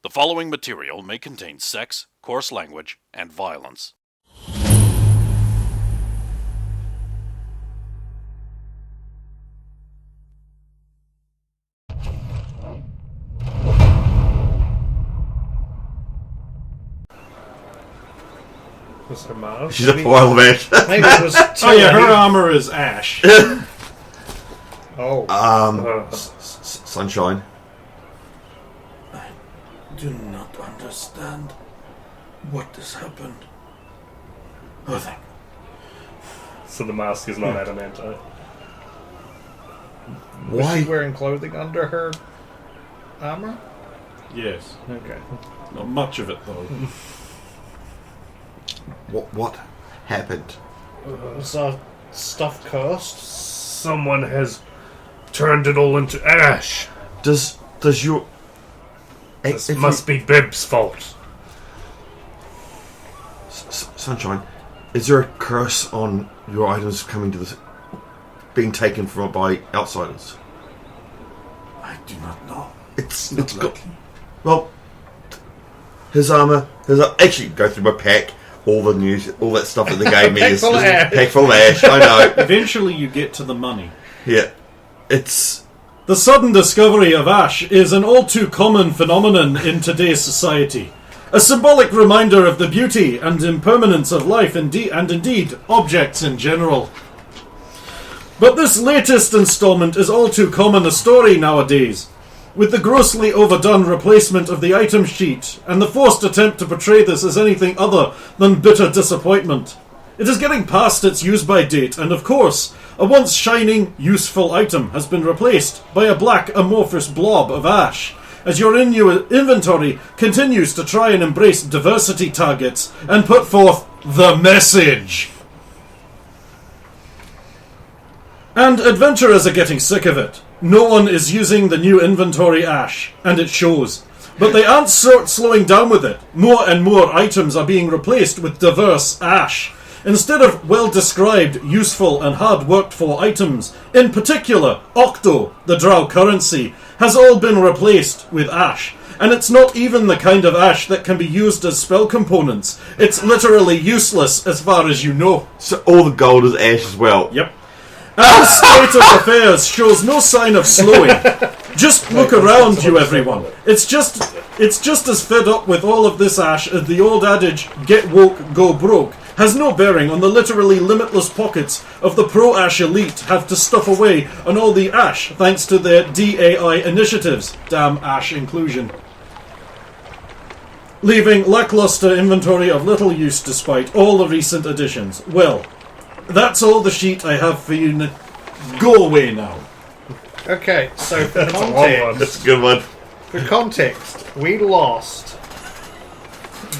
The following material may contain sex, coarse language, and violence. Was her mouth? She's a pile of ash. Maybe it was. Oh yeah, her armor is ash. Sunshine. I do not understand what has happened. Nothing. So the mask is not adamantite. Was Why? she wearing clothing under her armor? Yes. Okay. Not much of it though. What happened? Was our stuff cursed? Someone has turned it all into ash. Does your... This must be Bib's fault. Sunshine, is there a curse on your items coming to being taken from by outsiders? I do not know. It's Not got... likely. Well, his armor... Actually, go through my pack. All the news, all that stuff that they gave me is full of ash. pack full of ash. I know. Eventually you get to the money. Yeah. It's... The sudden discovery of ash is an all too common phenomenon in today's society. A symbolic reminder of the beauty and impermanence of life and indeed objects in general. But this latest installment is all too common a story nowadays, with the grossly overdone replacement of the item sheet and the forced attempt to portray this as anything other than bitter disappointment. It is getting past its use-by date, and of course, a once shining, useful item has been replaced by a black amorphous blob of ash, as your inventory continues to try and embrace diversity targets and put forth the message. And adventurers are getting sick of it. No one is using the new inventory ash, and it shows. But they aren't slowing down with it. More and more items are being replaced with diverse ash. Instead of well-described, useful and hard-worked-for items, in particular, Octo, the drow currency, has all been replaced with ash. And it's not even the kind of ash that can be used as spell components. It's literally useless as far as you know. So all the gold is ash as well. Yep. And the state of affairs shows no sign of slowing. Just look around you, everyone. It's just as fed up with all of this ash as the old adage, get woke, go broke, has no bearing on the literally limitless pockets of the pro-ash elite have to stuff away on all the ash thanks to their DAI initiatives. Damn ash inclusion. Leaving lackluster inventory of little use despite all the recent additions. Well, that's all the sheet I have for you. Go away now. Okay, so for That's context, a good one. we lost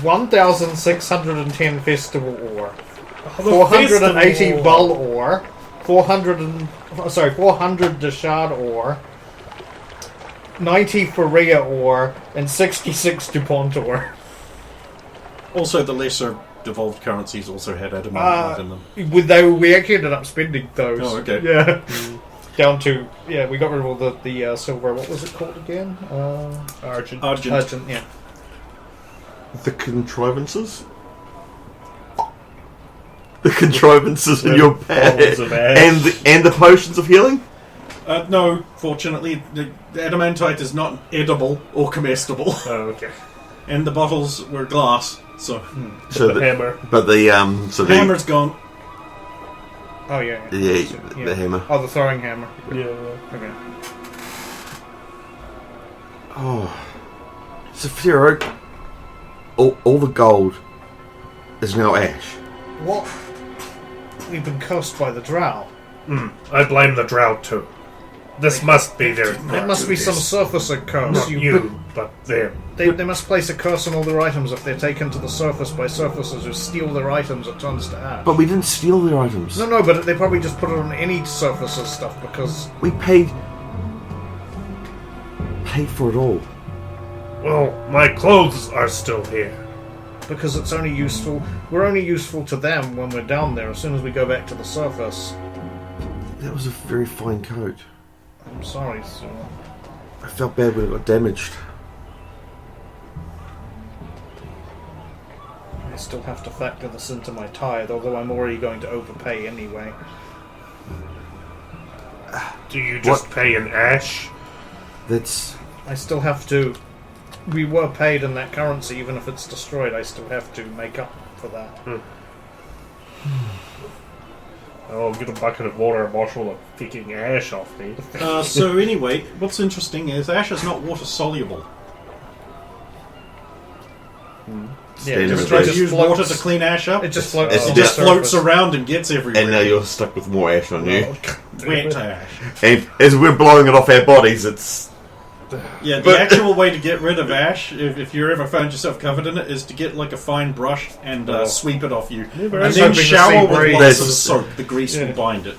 1,610 festival ore, 480 Bull ore, 400 Deshard ore, 90 Faria ore, and 66 DuPont ore. Also, the lesser devolved currencies also had adamantite in them. We actually ended up spending those. Oh, okay. Yeah. Down to, we got rid of all the silver, what was it called again? Argent. Argent, yeah. The contrivances? The contrivances in your bag. Bottles of ash. And the potions of healing? No, fortunately, the adamantite is not edible or comestible. Oh, okay. And the bottles were glass, so... So the hammer. But the The hammer's gone. Oh, yeah. the hammer. Oh, the throwing hammer. Yeah. Okay. Oh. So Firo, all the gold is now ash. What? We've been cursed by the drow. I blame the drought too. This must be their... There must be some surfacer curse. Not you, but them. They must place a curse on all their items if they're taken to the surface by surfacers who steal their items. It turns to ash. But we didn't steal their items. No, but they probably just put it on any surfacer stuff because... We paid for it all. Well, my clothes are still here. Because it's only useful... We're only useful to them when we're down there. As soon as we go back to the surface... That was a very fine coat. I'm sorry, sir. I felt bad when it got damaged. still have to factor this into my tithe, although I'm already going to overpay anyway. Do you just pay in ash? That's... I still have to... We were paid in that currency, even if it's destroyed, I still have to make up for that. I'll get a bucket of water and wash all the picking ash off me. So anyway, what's interesting is ash is not water soluble. Yeah, Just Try to just use floats. water to clean ash up. It just floats. It's on It the just Yeah. floats surface. around and gets everywhere. And now you're stuck with more ash on you. Wet ash. And as we're blowing it off our bodies, it's... Yeah, the But- actual way to get rid of ash, if you ever found yourself covered in it, is to get like a fine brush and sweep it off you. but And I'm then hoping the shower sea with breeze- lots of There's- soap. The grease will bind it.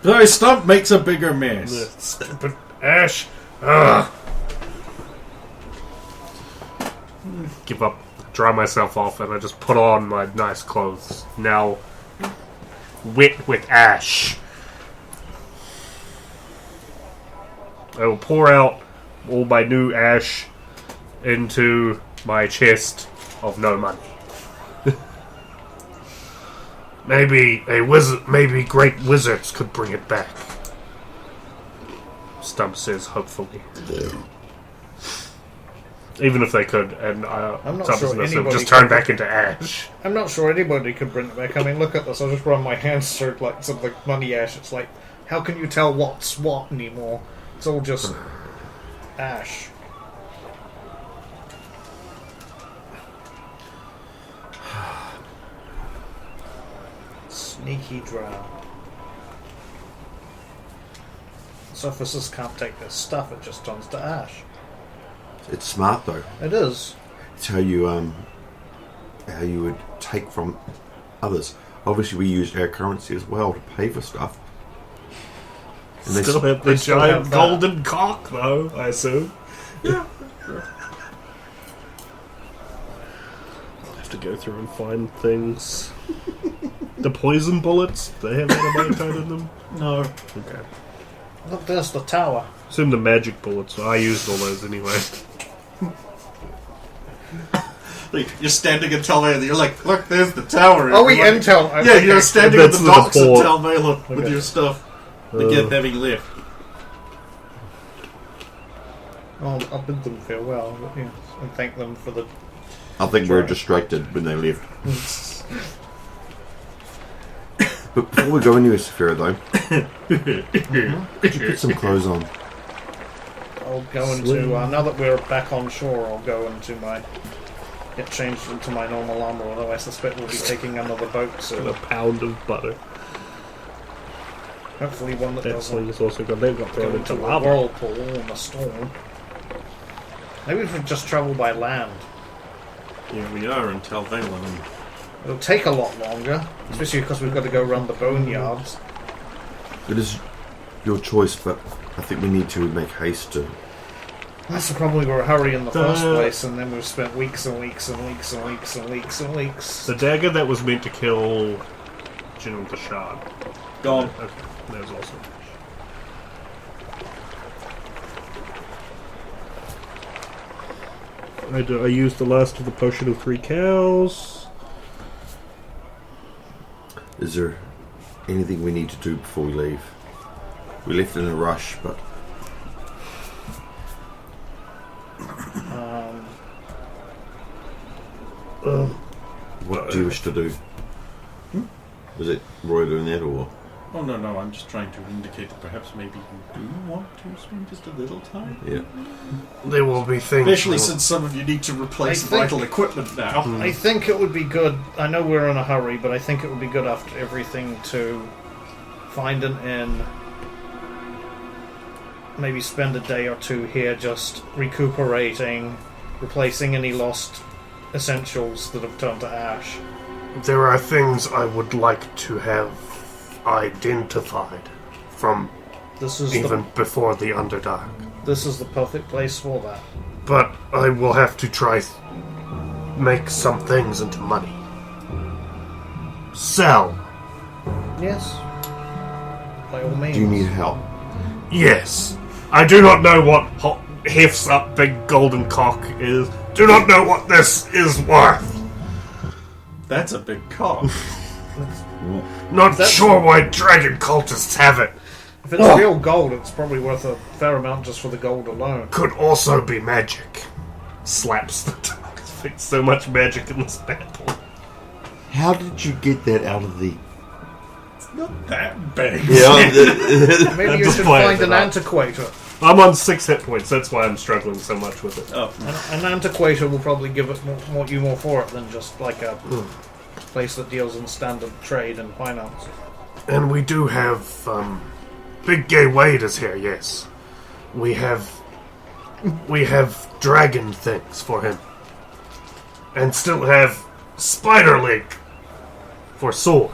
The stump makes a bigger mess. Stupid ash. Ugh. Give up. Dry myself off, and I just put on my nice clothes. Now, wet with ash. I will pour out all my new ash into my chest of no money. Maybe a wizard, maybe great wizards could bring it back. Stump says, hopefully. Even if they could, and I'm not Stump sure says, anybody just turn could. back into ash. I'm not sure anybody could bring it back. I mean, look at this. I'll just run my hands through like some of the money ash. It's like, how can you tell what's what anymore? It's all just ash. Sneaky drow. Surfaces can't take this stuff, it just turns to ash. It's smart, though. It is. It's how you would take from others. Obviously, we use our currency as well to pay for stuff. And they Still have the they still giant have that. golden cock, though, I assume. Yeah. I'll have to go through and find things. The poison bullets, they have adamantite in them? No. Okay. Look, there's the tower. Assume the magic bullets. I used all those anyway. Like, you're standing in Talvela, you're like, look, there's the tower. Oh, we You're like- intel. Yeah, Okay. you're standing at That's the the docks in port. Talvela with Okay. your stuff. To get heavy lift. Oh, I'll bid them farewell, but yes, and thank them for the. I think we were distracted when they left. But before we go anywhere, Saphira, though, could you put some clothes on? I'll go into now that we're back on shore. I'll go into get changed into my normal armor. Although I suspect we'll be taking another boat And a soon. pound of butter. Hopefully, one that That doesn't sling's also got. They got go thrown into into a lava. whirlpool in a storm. Maybe we should just travel by land. Yeah, we are in Talvela. It'll take a lot longer, especially because we've got to go run the boneyards. It is your choice, but I think we need to make haste to... That's the problem. We were hurry in the first place, and then we've spent weeks and weeks and weeks and weeks and weeks and weeks. The dagger that was meant to kill General Bashard. Gone. Okay, that was also. I used the last of the potion of 3 cows. Is there anything we need to do before we leave? We left in a rush, but what do you wish to do? Was it Roy doing that, or...? Oh, no, I'm just trying to indicate that perhaps maybe you do want to spend just a little time. Yeah. There will be things. Especially since some of you need to replace I think- vital equipment now. I think it would be good. I know we're in a hurry, but I think it would be good after everything to find an inn. Maybe spend a day or two here just recuperating, replacing any lost essentials that have turned to ash. There are things I would like to have identified from This is even before the Underdark. this is the perfect place for that. But I will have to try make some things into money. Sell. Yes. By all means. Do you need help? Yes. I do not know what hefts up big golden cock is, do not know what this is worth. That's a big cock. Not sure why dragon cultists have it. If it's real gold, it's probably worth a fair amount just for the gold alone. Could also be magic. Slaps the dog. There's so much magic in this battle. How did you get that out of the... Not that big. Yeah, Maybe you Just should playing find it an up. antiquator. I'm on 6 hit points, that's why I'm struggling so much with it. Oh, An antiquator will probably give it more for it than just like a place that deals in standard trade and finance. And we do have, Big Gay Wade is here, yes. We have dragon things for him. And still have spider leg for sword.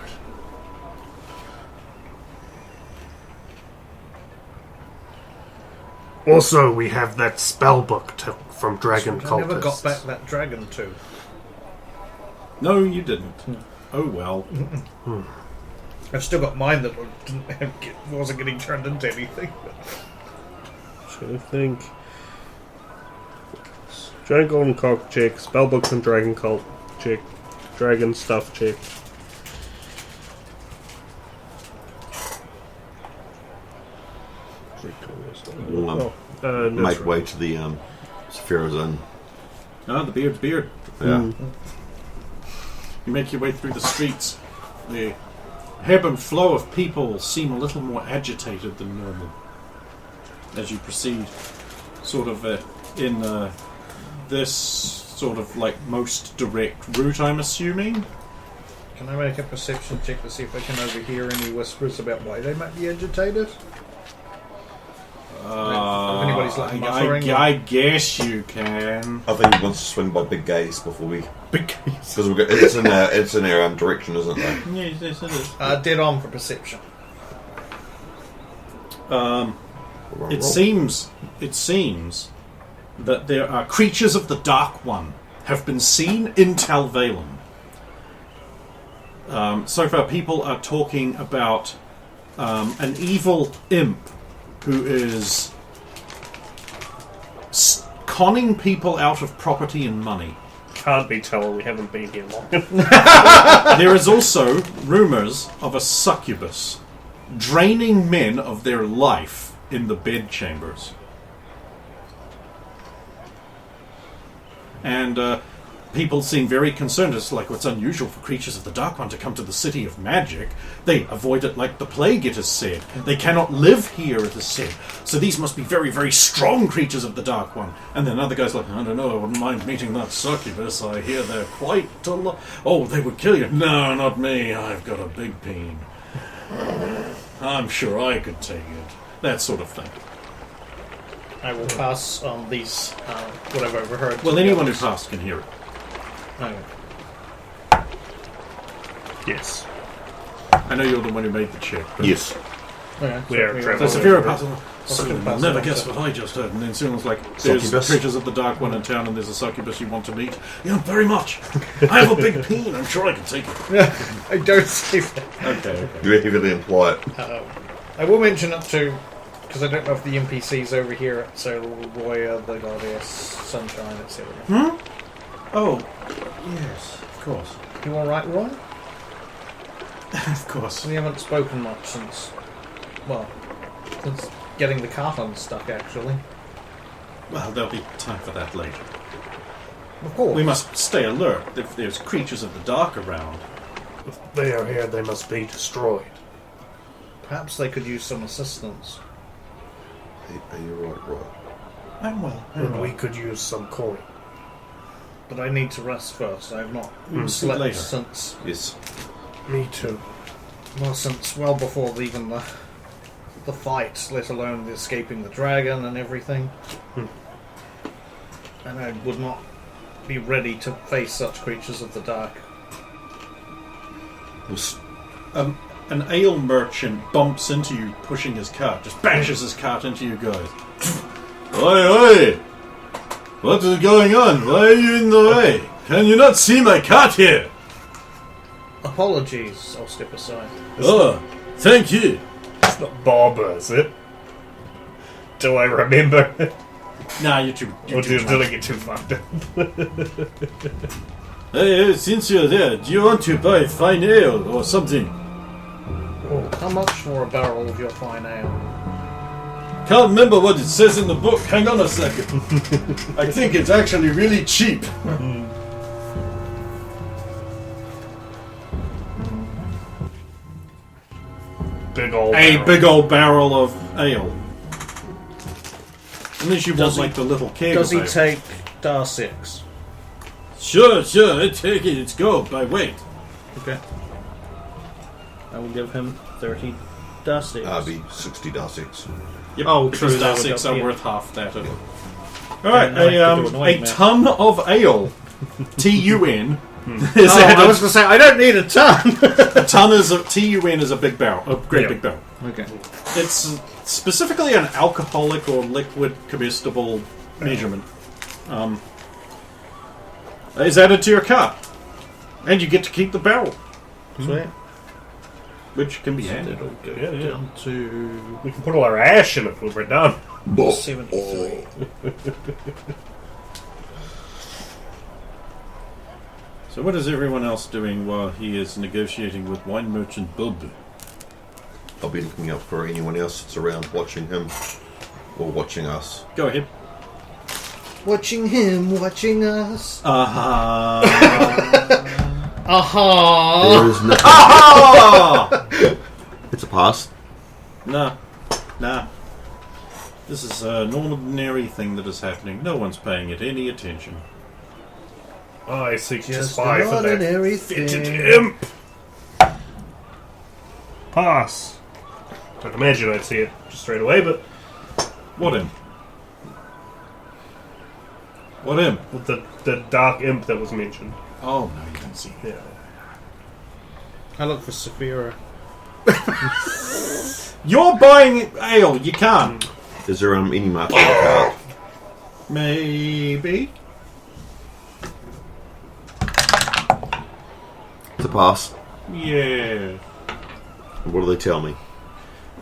Also, we have that spell book from Dragon I never got Cultists. back that dragon too. no, you didn't. Oh well. I've still got mine that wasn't getting turned into anything. I think Dragon Golden Cock check, spellbook from Dragon Cult check, Dragon Stuff check. we'll No, make way to the Saphira zone. Ah, the beard. Yeah. You make your way through the streets. The ebb and flow of people seem a little more agitated than normal as you proceed, sort of in this sort of like most direct route, I'm assuming. Can I make a perception check to see if I can overhear any whispers about why they might be agitated? If anybody's like muttering. I guess you can. I think he wants to swing by Big Gaze before we... Because Because it's in our direction, isn't it? yes, it is. Dead on for perception. It seems that there are creatures of the Dark One have been seen in Tal Valen. So far, people are talking about an evil imp who is conning people out of property and money. Can't be told, we haven't been here long. There is also rumours of a succubus draining men of their life in the bedchambers. And people seem very concerned. It's like what's unusual for creatures of the Dark One to come to the city of magic. They avoid it like the plague, it is said. They cannot live here, it is said. So these must be very, very strong creatures of the Dark One. And then other guys like, I don't know, I wouldn't mind meeting that succubus. I hear they're quite oh, they would kill you. No, not me. I've got a big peen. I'm sure I could take it. That sort of thing. I will pass on these, what I've overheard. Well, anyone who passed can hear it. Okay. Yes. I know you're the one who made the check. But Yes. Okay, We are so traveling. So Saphira passes. Also So gonna you'll pass never it on guess to- what I just heard. And then someone's like, there's Succubus? creatures of the Dark One in town and there's a succubus you want to meet. Yeah, very much. I have a big peen. I'm sure I can take it. I don't see that. Okay. You really imply it. I will mention it too, because I don't know if the NPCs over here at Roya, the Gladius, Sunshine, etc. Oh, yes, of course. You alright, Roy? Of course. We haven't spoken much since getting the cart unstuck, actually. Well, there'll be time for that later. Of course. We must stay alert if there's creatures of the dark around. If they are here, they must be destroyed. Perhaps they could use some assistance. Are you right? I'm well. And we could use some coin. But I need to rest first. I have not Speak slept later. since, Yes. Me too. since well before even the fight, let alone the escaping the dragon and everything. And I would not be ready to face such creatures of the dark. An ale merchant bumps into you, pushing his cart, just bashes his cart into you guys. Oi, oi! What is going on? Why are you in the way? Can you not see my cart here? Apologies, I'll step aside. Oh, thank you. It's not Barber, is it? Do I remember? Nah, you're too. Or did I get too fucked up? Hey, since you're there, do you want to buy fine ale or something? How much for a barrel of your fine ale? Can't remember what it says in the book. Hang on a second. I think it's actually really cheap. Big old barrel of ale. Unless you want like the little keg. Does of he ale. take Dar 6? Sure, I take it. It's gold by weight. Okay. I will give him 30 Dar 6. That'd be 60 Dar-6. Yep. Oh, true, Because that Dar would 6 go- are yeah. worth half that. Alright, Yeah, no, I have to do a it, ton of ale. TUN. Is Oh, added. I was going to say, I don't need a ton! A ton is a TUN is a big barrel, a great Yeah. big barrel. Okay. It's specifically an alcoholic or liquid combustible measurement. Is added to your car, and you get to keep the barrel, Sweet. which can be handed. It'll go Yeah. down to We can put all our ash in it when we're done. 73. So, what is everyone else doing while he is negotiating with wine merchant Bub? I'll be looking out for anyone else that's around watching him or watching us. Go ahead. Watching him, watching us. Aha! Aha! There is nothing. Ah! It's a pass. Nah. This is an ordinary thing that is happening. No one's paying it any attention. I seek to Just spy an for that ordinary fitted thing. imp. Pass. I'd imagine I'd see it just straight away, but What him? What him? with the dark imp that was mentioned. Oh, no, you didn't see it. Yeah. I look for Saphira. You're buying ale, you can't. Is there any mark on the card? Maybe. It's a pass. Yeah. What do they tell me?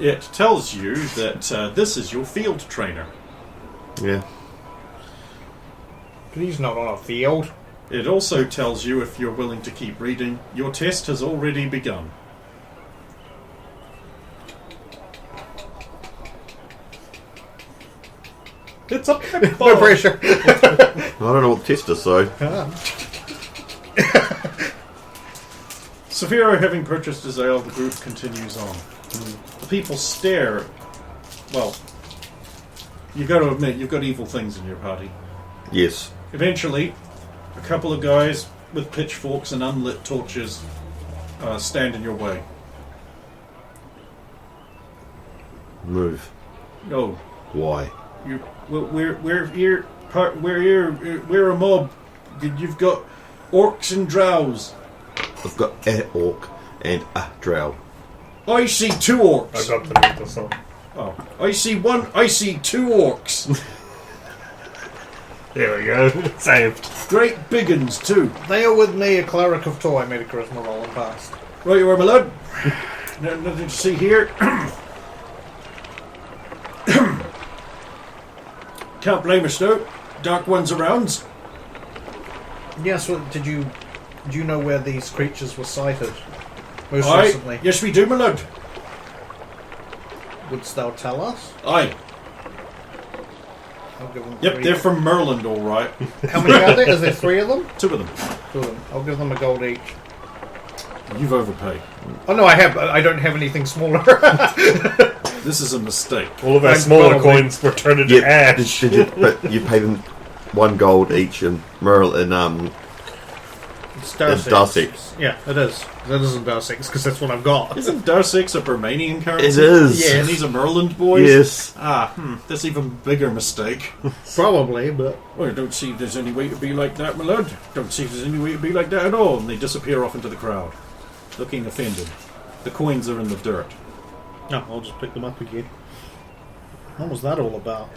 It tells you that this is your field trainer. Yeah. But he's not on a field. It also tells you, if you're willing to keep reading, your test has already begun. It's a big No pressure. I don't know what the test is, though. Saphira, having purchased his ale, the group continues on. The people stare. Well, you got to admit, you've got evil things in your party. Yes. Eventually, a couple of guys with pitchforks and unlit torches stand in your way. Move. No, Why? we're here. We're a mob. You've got orcs and drows. I've got a orc and a drow. I see two orcs. I got the meter, so. Oh, I see one. I see two orcs. There we go. Saved. Great big uns too. They are with me, a cleric of Toy made a charisma roll and passed. Right you are, my lad. Nothing to see here. Can't blame us though. Dark ones around. Yes, well, do you know where these creatures were sighted most Aye. recently? Yes, we do, my lad. Wouldst thou tell us? Aye. I'll give them Yep, three. they're from Merland, all right. How many are there? Is there three of them? Two of them. Two of them. I'll give them a gold each. You've overpaid. Oh no, I have. I don't have anything smaller. This is a mistake. All of our Thanks, smaller probably. coins were turned into Yep. ash. Did you, but you paid them 1 gold each in Merle and It's Dar It's Dar 6. Yeah, it is. That isn't Dar 6 because that's what I've got. Isn't Dar-6 a Bermanian currency? It is. Yeah. And these are Merland boys? Yes. That's even bigger mistake. Probably, but Well, I don't see there's any way to be like that, my lad. Don't see there's any way to be like that at all. And they disappear off into the crowd, looking offended. The coins are in the dirt. no, I'll just pick them up again. What was that all about?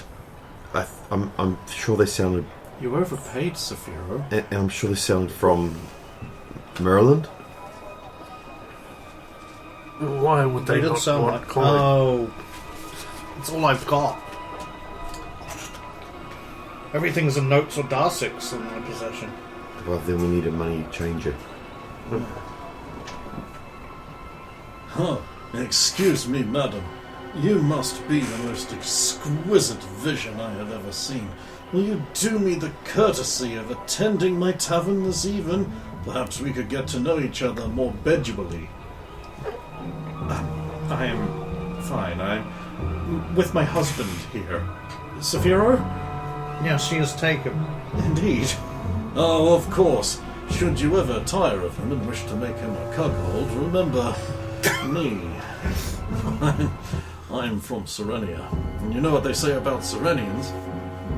I'm sure they sounded, You overpaid, Saphiro. and I'm sure they sounded from Maryland. Why would They they did not sound want like. coin? Oh, it's all I've got. Everything's in notes or Darsics in my possession. Well, then we need a money changer. Huh. Excuse me, madam. You must be the most exquisite vision I have ever seen. Will you do me the courtesy of attending my tavern this evening? Perhaps we could get to know each other more bedully. I am fine. I'm with my husband here. Saphiro? Yes, she is taken. Indeed. Oh, of course. Should you ever tire of him and wish to make him a cuckold, remember me. I'm from Serenia. And you know what they say about Serenians?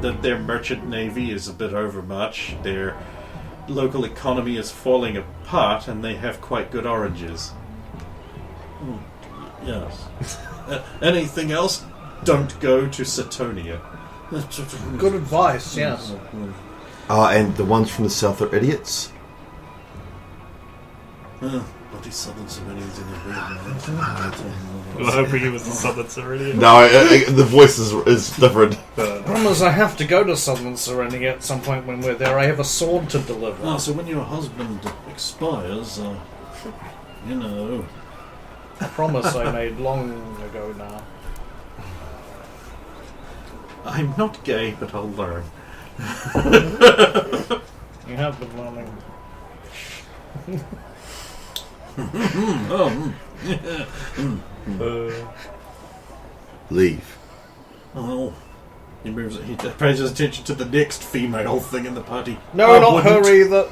That their merchant navy is a bit overmuch, their local economy is falling apart, and they have quite good oranges. Yes. Anything else? Don't go to Setonia. Good advice, yes. And the ones from the south are idiots? Bloody southern Serenians in the weird I was hoping it was the Southern Serenity. No, the voice is different. Problem is, I have to go to Southern Serenity at some point when we're there. I have a sword to deliver. Ah, so when your husband expires, you know... A promise I made long ago now. I'm not gay, but I'll learn. You have been learning. Leave. Oh. He pays his attention to the next female thing in the party. No, I not wouldn't. her either.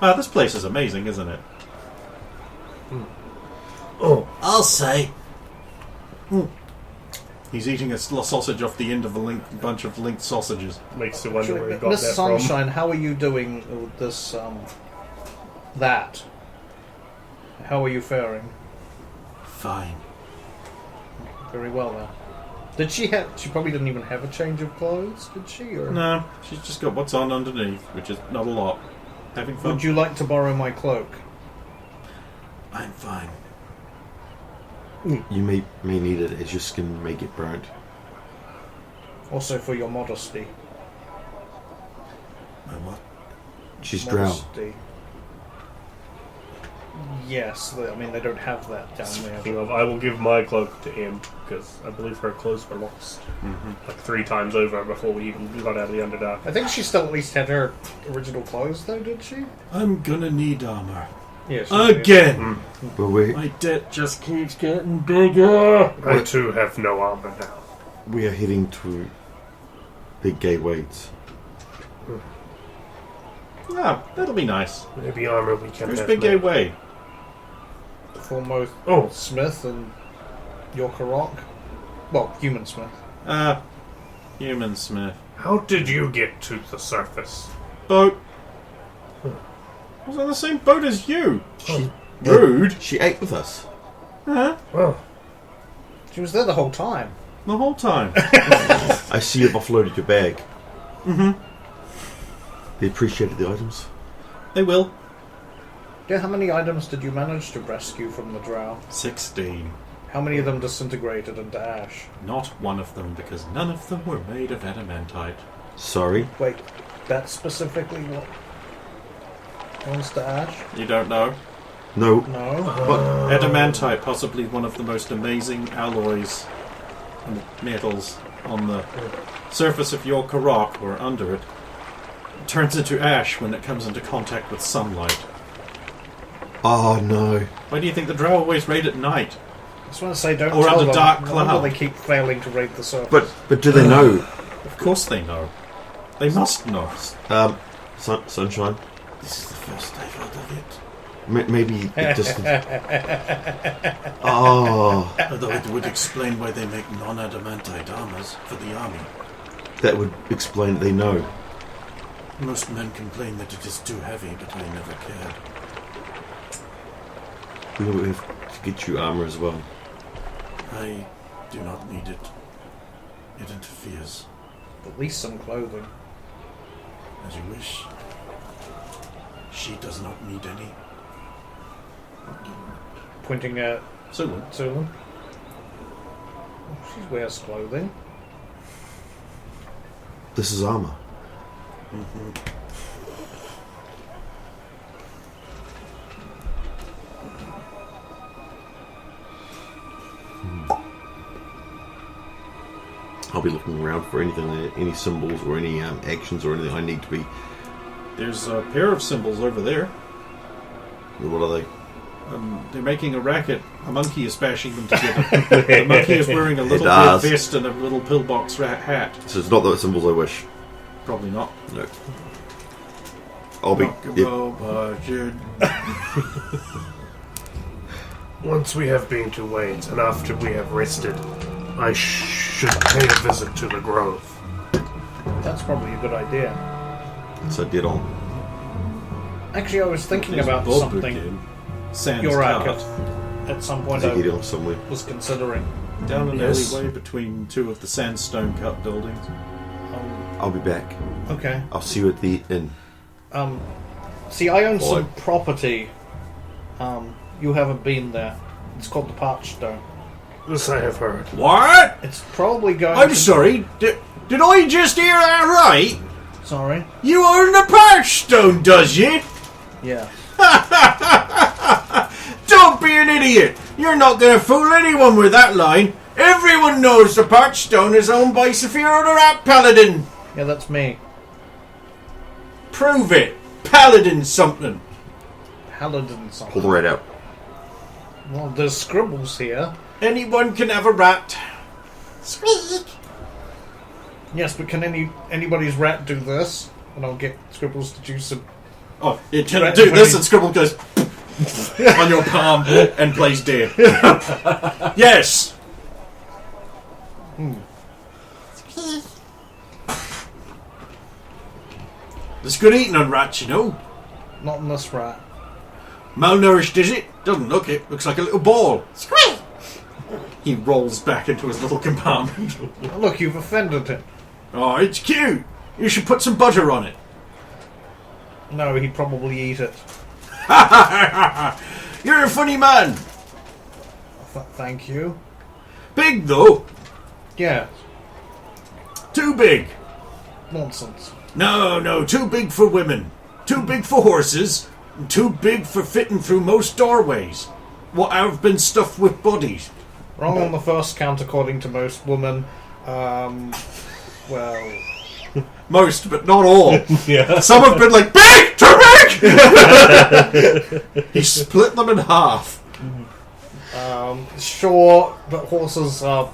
Wow, this place is amazing, isn't it? Oh, I'll say. He's eating a sausage off the end of a bunch of linked sausages. Makes you wonder where he got Miss that from. Sunshine, how are you doing with this, that? How are you faring? Fine. Very well, then. Did she have... She probably didn't even have a change of clothes, did she? Or No, she's just got what's on underneath, which is not a lot. Having fun. would you like to borrow my cloak? I'm fine. You may need it as your skin may get burnt. Also for your modesty. My what? She's drowned. Modesty. Yes, they don't have that down there. Speaking of, I will give my cloak to him because I believe her clothes were lost like 3 times over before we even got out of the Underdark. I think she still at least had her original clothes, though, did she? I'm gonna need armor. Yes. Again! But we My debt just keeps getting bigger! I too have no armor now. are heading to Big Gateways. Yeah, that'll be nice. Maybe armor we can Where's have Big later. Gateway? The foremost Oh, Smith and Jor-Karroc. Well, Human Smith. Human Smith. how did you get to the surface? Boat. I was on the same boat as you. She, Rude. She ate with us. Huh? Well, She was there the whole time. The whole time. I see you've offloaded your bag. Mm-hmm. They appreciated the items. They will. Yeah, how many items did you manage to rescue from the drow? 16. How many of them disintegrated into ash? Not one of them, because none of them were made of adamantite. Sorry. Wait, that's specifically what? One's to ash? You don't know? No. No. But adamantite, possibly one of the most amazing alloys and metals on the surface of Jor-Karroc, or under it, turns into ash when it comes into contact with sunlight. Oh no. Why do you think the drow always raid at night? I just want to say, don't Or tell under them. dark No wonder cloud. they keep failing to raid the surface. But do they know? Of course they know. They must know. Sunshine. this is the first I've heard of it. Maybe it just. Oh, Although it would explain why they make non-adamantite armors for the army. that would explain they know. Most men complain that it is too heavy, but I never cared. We will have to get you armor as well. I do not need it. It interferes. At least some clothing. As you wish. She does not need any. Pointing at So, Sulan. She wears clothing. This is armor. I'll be looking around for anything, any symbols or any actions or anything I need to be. There's a pair of symbols over there. What are they? They're making a racket. A monkey is bashing them together. The monkey is wearing a little red vest and a little pillbox hat. So it's not the symbols I wish. Probably not. No. I'll be. Once we have been to Wayne's and after we have rested, I should pay a visit to the Grove. That's probably a good idea. So dead on. Actually, I was thinking There's about Bob something. again. Sans Your Cart. racket. At some point, Is he I getting off somewhere? was considering. Down an Yes. alleyway between two of the sandstone cut buildings. I'll be back. Okay. I'll see you at the inn. See, I own some Boy. property. You haven't been there. It's called the Parched Stone. This I have heard. What? It's probably going. I'm to... sorry. Did I just hear that right? Sorry. You own the Parched Stone, does you? Yeah. Don't be an idiot. You're not going to fool anyone with that line. Everyone knows the Parched Stone is owned by Saphira the Rat Paladin. Yeah, that's me. Prove it. Paladin something. Paladin Pull something. the rat out. Well, there's scribbles here. Anyone can have a rat. Squeak! Yes, but can anybody's rat do this? And I'll get scribbles to do some. Oh, you can Rat do this funny. and Scribble goes on your palm and plays dead. Yes. Squeak! There's good eating on rats, you know. Not in this rat. Malnourished, is it? Doesn't look it. Looks like a little ball. Squeak! He rolls back into his little compartment. Look, you've offended him. Oh, it's cute. You should put some butter on it. No, he'd probably eat it. You're a funny man. Thank you. Big, though. Yeah, Too big. nonsense. No, too big for women. Too big for horses. And too big for fitting through most doorways. What have been stuffed with bodies. Wrong on the first count, according to most women. Well, Most, but not all. Yeah. Some have been like, big! Too big! He split them in half. sure, but horses are.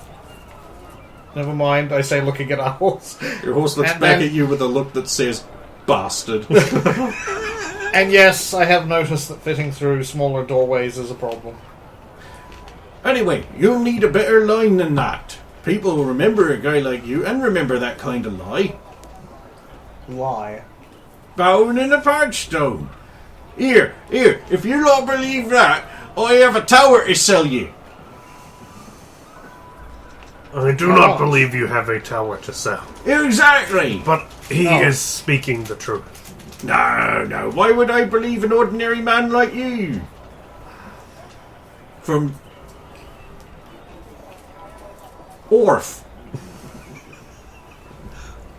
Never mind, I say, looking at our horse. Your horse looks And back then- at you with a look that says, bastard. And yes, I have noticed that fitting through smaller doorways is a problem. Anyway, you'll need a better line than that. People will remember a guy like you and remember that kind of lie. Lie. Bowing in a Parched Stone. Here, if you don't believe that, I have a tower to sell you. I do not believe you have a tower to sell. Exactly. But he No. is speaking the truth. No, why would I believe an ordinary man like you? From Orf.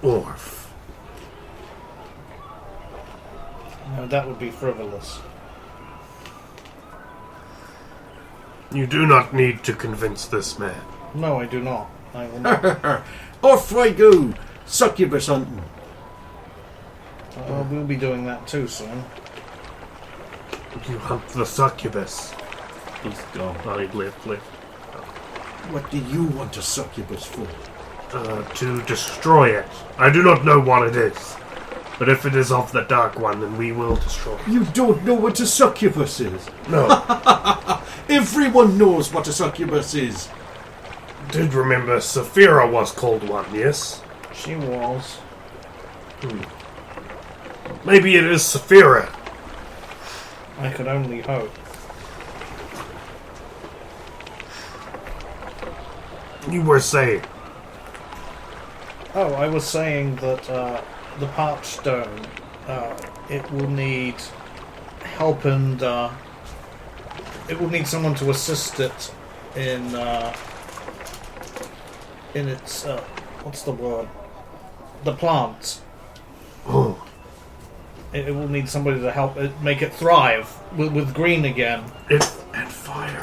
Orf. No, that would be frivolous. You do not need to convince this man. No, I do not. I will not. Off I go, succubus hunting. We'll be doing that too soon. You hunt the succubus. He's gone. I live. What do you want a succubus for? To destroy it. I do not know what it is. But if it is of the Dark One, then we will destroy it. You don't know what a succubus is. No. Everyone knows what a succubus is. Did remember Saphira was called one, yes? She was. Maybe it is Saphira. I could only hope. You were saying. Oh, I was saying that the Parched Stone, it will need help and it will need someone to assist it in its what's the word? the plants. Oh, It will need somebody to help it make it thrive with green again. And fire.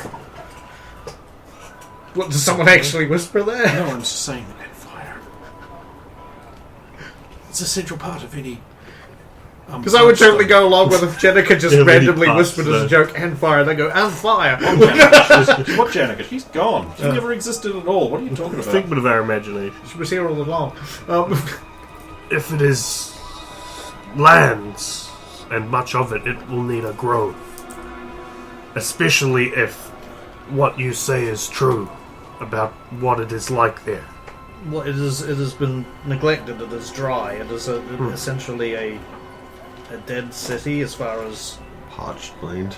What, does someone actually whisper there? No, I'm just saying, and fire. It's a central part of any. Because I would totally go along with if Jenica just Yeah, randomly really whispered as a fast, joke, and fire, and they go, and fire. What Janica? She's gone. She never existed at all. What are you talking about? figment of our imagination. She was here all along. If it is lands, and much of it, it will need a growth. Especially if what you say is true about what it is like there. Well, it has been neglected. It is dry. It is essentially a dead city as far as parched land.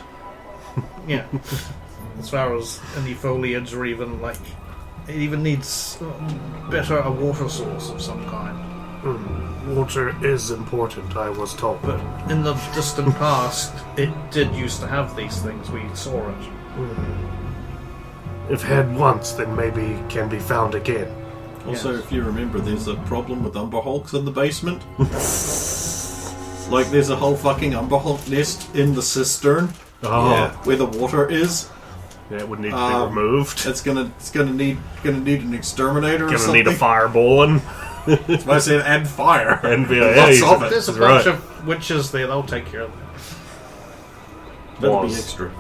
yeah, as far as any foliage or even like it even needs a water source of some kind. Water is important, I was told. But in the distant past, it did used to have these things. We saw it. If had once, then maybe can be found again. Also, Yes. if you remember, there's a problem with Umber Hulks in the basement. Like, there's a whole fucking Umber Hulk nest in the cistern. Oh. Yeah, where the water is. Yeah, it would need to be removed. It's gonna need an exterminator or Gonna something. need a fireballing. That's why I said add fire. And be Lots of it. There's a That's bunch right. of witches there. They'll take care of it. That'll be Was. extra.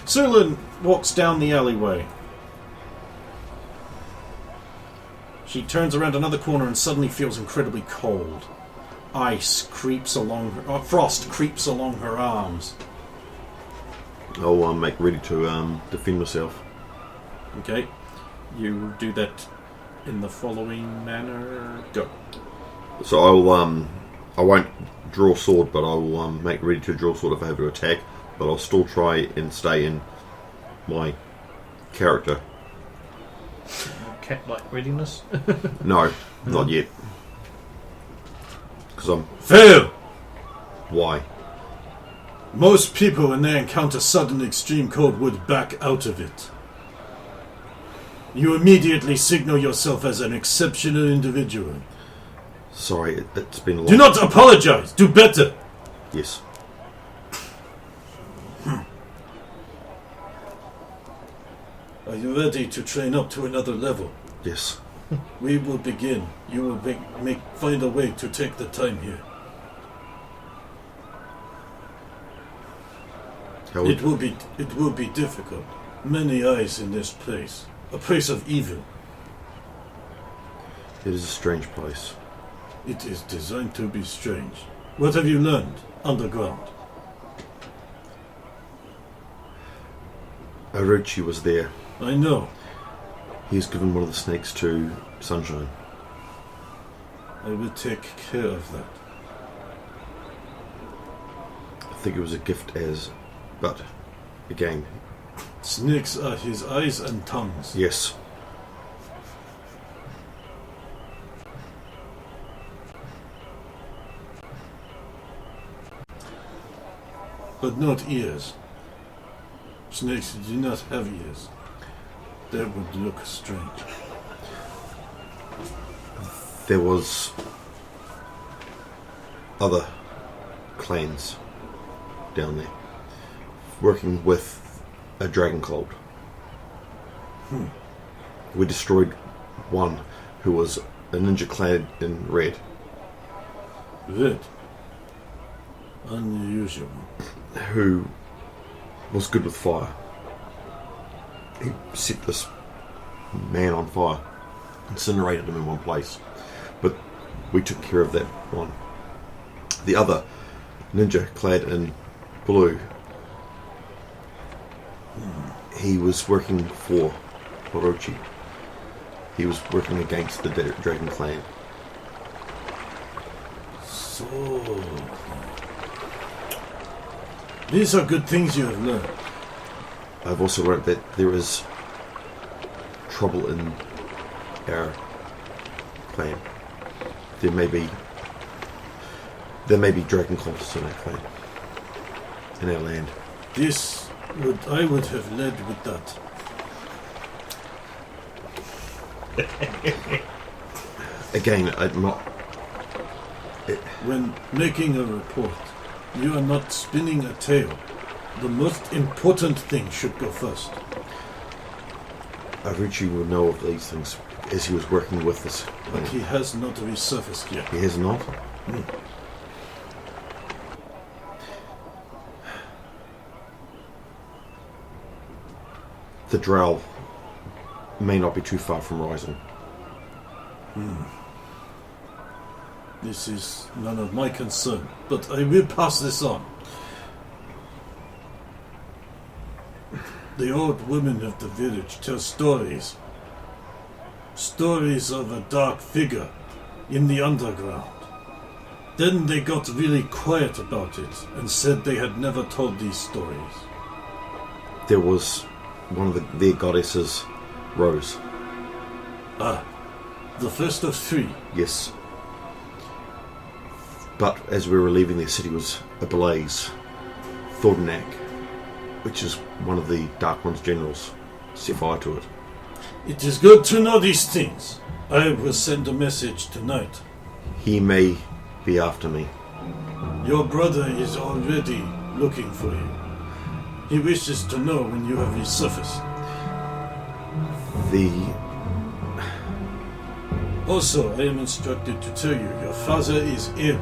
Sulin walks down the alleyway. She turns around another corner and suddenly feels incredibly cold. Ice creeps along her... frost creeps along her arms. I'll make ready to defend myself. Okay. You do that in the following manner. Go. So I won't draw sword, but I'll make ready to draw sword if I have to attack. But I'll still try and stay in my character. Cat-like readiness. No, not yet. Because I'm... Fail! Why? Most people, when they encounter sudden extreme cold, would back out of it. You immediately signal yourself as an exceptional individual. Sorry, it's been a long... Do not apologize! Do better! Yes. Are you ready to train up to another level? Yes. We will begin. You will find a way to take the time here. How It will be difficult. Many eyes in this place. A place of evil. It is a strange place. It is designed to be strange. What have you learned underground? Orochi was there. I know. He's given one of the snakes to Sunshine. I will take care of that. I think it was a gift but again, Snakes are his eyes and tongues. yes. But not ears. Snakes do not have ears. That would look strange. There was other clans down there working with a dragon cult. We destroyed one who was a ninja clad in red. Red. Unusual. Who was good with fire. He set this man on fire, incinerated him in one place, but we took care of that one. The other ninja clad in blue, he was working for Orochi. He was working against the Dragon Clan. So... These are good things you have learned. I've also learned that there is trouble in our clan. There may be dragon cultists in our clan, in our land. I would have led with that. Again, I'm not. When making a report, you are not spinning a tale. The most important thing should go first. Aruchi will know of these things as he was working with us. But he has not resurfaced yet. He has not. The drow may not be too far from rising. This is none of my concern, but I will pass this on. The old women of the village tell stories. Stories of a dark figure in the underground. Then they got really quiet about it and said they had never told these stories. There was one of their goddesses, Rose. Ah, the first of three. Yes. But as we were leaving, their city was ablaze. Thornak, which is one of the Dark One's generals, set fire to it. It is good to know these things. I will send a message tonight. He may be after me. Your brother is already looking for you. He wishes to know when you have resurfaced. Also, I am instructed to tell you your father is ill.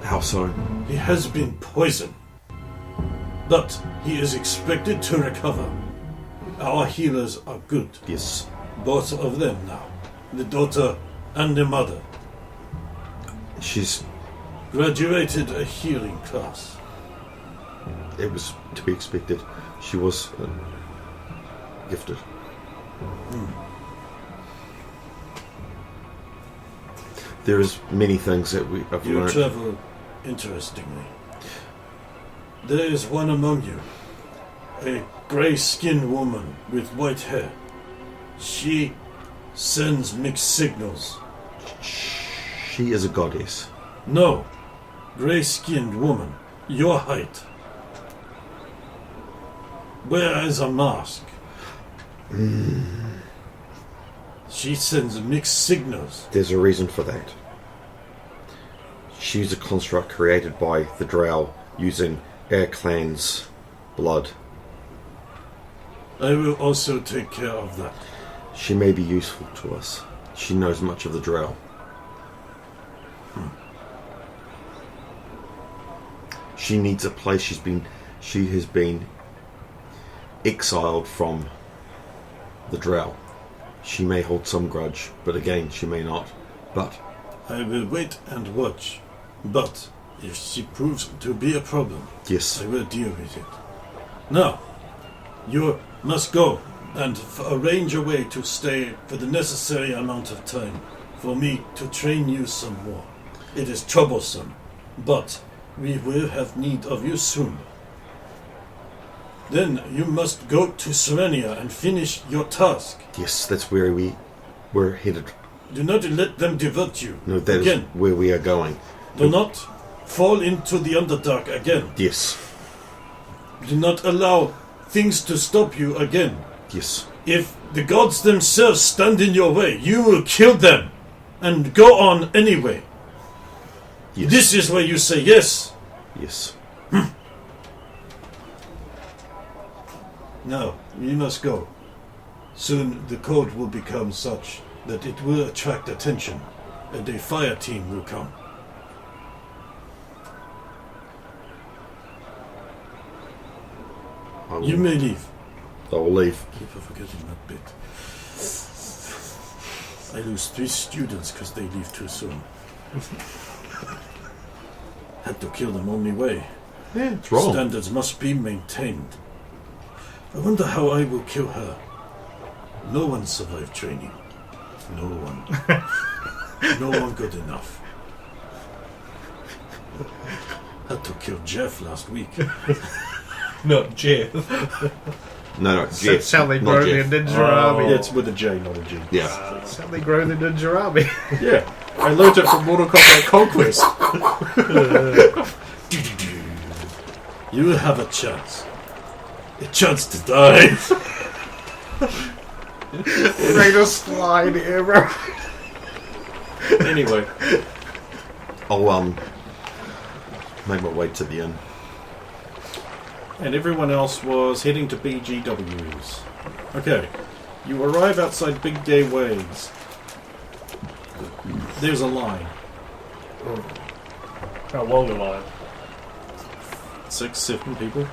How so? He has been poisoned. But he is expected to recover. Our healers are good. Yes. Both of them now. The daughter and the mother. She's... Graduated a healing class. It was to be expected. She was gifted. There is many things that we have You learned. travel interestingly. There is one among you, a grey-skinned woman with white hair. She sends mixed signals. She is a goddess. No, grey-skinned woman, your height. Wears a mask. She sends mixed signals. There's a reason for that. She's a construct created by the Drow using our clan's blood. I will also take care of that. She may be useful to us. She knows much of the Drow. She needs a place. She has been exiled from the Drow. She may hold some grudge, but again, she may not. But I will wait and watch. But if she proves to be a problem, yes, I will deal with it. Now, you must go and arrange a way to stay for the necessary amount of time for me to train you some more. It is troublesome, but we will have need of you soon. Then you must go to Serenia and finish your task. yes, that's where we're headed. Do not let them divert you. No, that again. is where we are going. Do not fall into the Underdark again. Yes, Do not allow things to stop you again. yes, If the gods themselves stand in your way, you will kill them and go on anyway. yes, This is where you say yes. yes. Now, we must go. Soon the code will become such that it will attract attention, and a fire team will come. You may leave. I will leave. Keep forgetting that bit. I lose 3 students because they leave too soon. Had to kill them only way. Yeah, it's wrong. Standards must be maintained. I wonder how I will kill her. No one survived training. No one. No one good enough. Had to kill Jeff last week. Not Jeff. No, That's Jeff. how they not grow Jeff. the Ninja Army. Yeah, it's with a J, not a G. Yeah. That's how they grow the Ninja Army. Yeah, I learned it from Mortal Kombat Conquest. You will have a chance. A chance to die. Greatest slide ever. Anyway, I'll make my way to the inn. and everyone else was heading to BGW's. Okay, you arrive outside Big Gay Waves. There's a line. How long a line? 6, 7 people.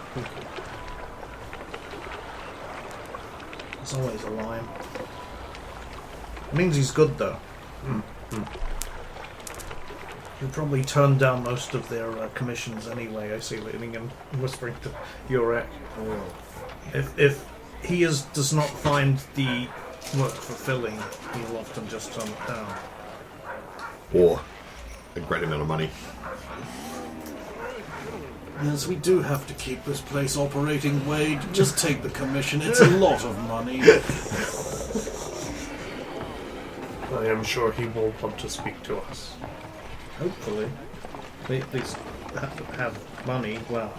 There's always a line. It means he's good, though. You probably turned down most of their commissions anyway. I see leaning and whispering to Jor-Karroc. If he does not find the work fulfilling, he'll often just turn it down. Or a great amount of money. Yes, we do have to keep this place operating, Wade. Just take the commission. It's a lot of money. I am sure he will want to speak to us. Hopefully. They at least have money. Well.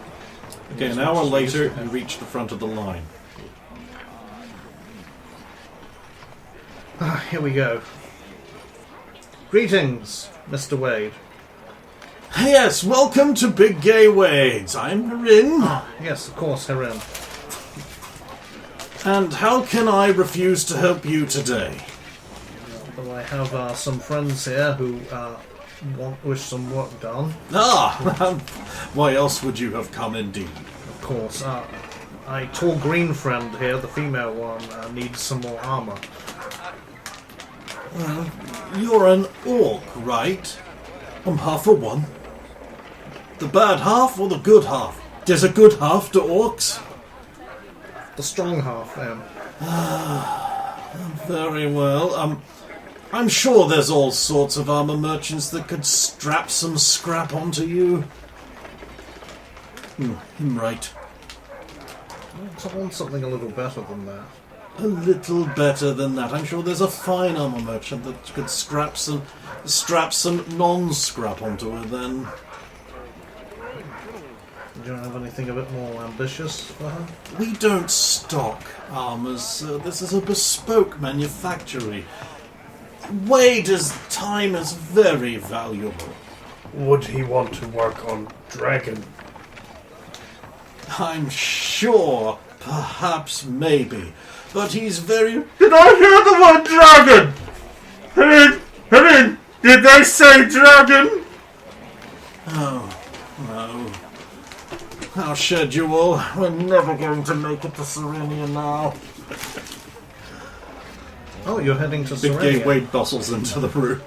Okay, an hour later, you reach the front of the line. Here we go. Greetings, Mr. Wade. Yes, welcome to Big Gay Waves. I'm Harin. Yes, of course, Harin. And how can I refuse to help you today? Well, I have some friends here who wish some work done. Why else would you have come indeed? Of course. My tall green friend here, the female one, needs some more armor. You're an orc, right? I'm half for one. The bad half or the good half? There's a good half to orcs. The strong half, Very well. I'm sure there's all sorts of armor merchants that could strap some scrap onto you. Right. I want something a little better than that. A little better than that. I'm sure there's a fine armor merchant that could strap some non-scrap onto her then. Do you have anything a bit more ambitious for her? We don't stock armors. This is a bespoke manufactory. Wade's time is very valuable. Would he want to work on dragon? I'm sure, perhaps, maybe, but he's very... Did I hear the word dragon? Helene, did they say dragon? Oh, no. Our schedule. We're never going to make it to Serenia now. Oh, you're heading to Big Serenia. Gay Wade bustles into the room.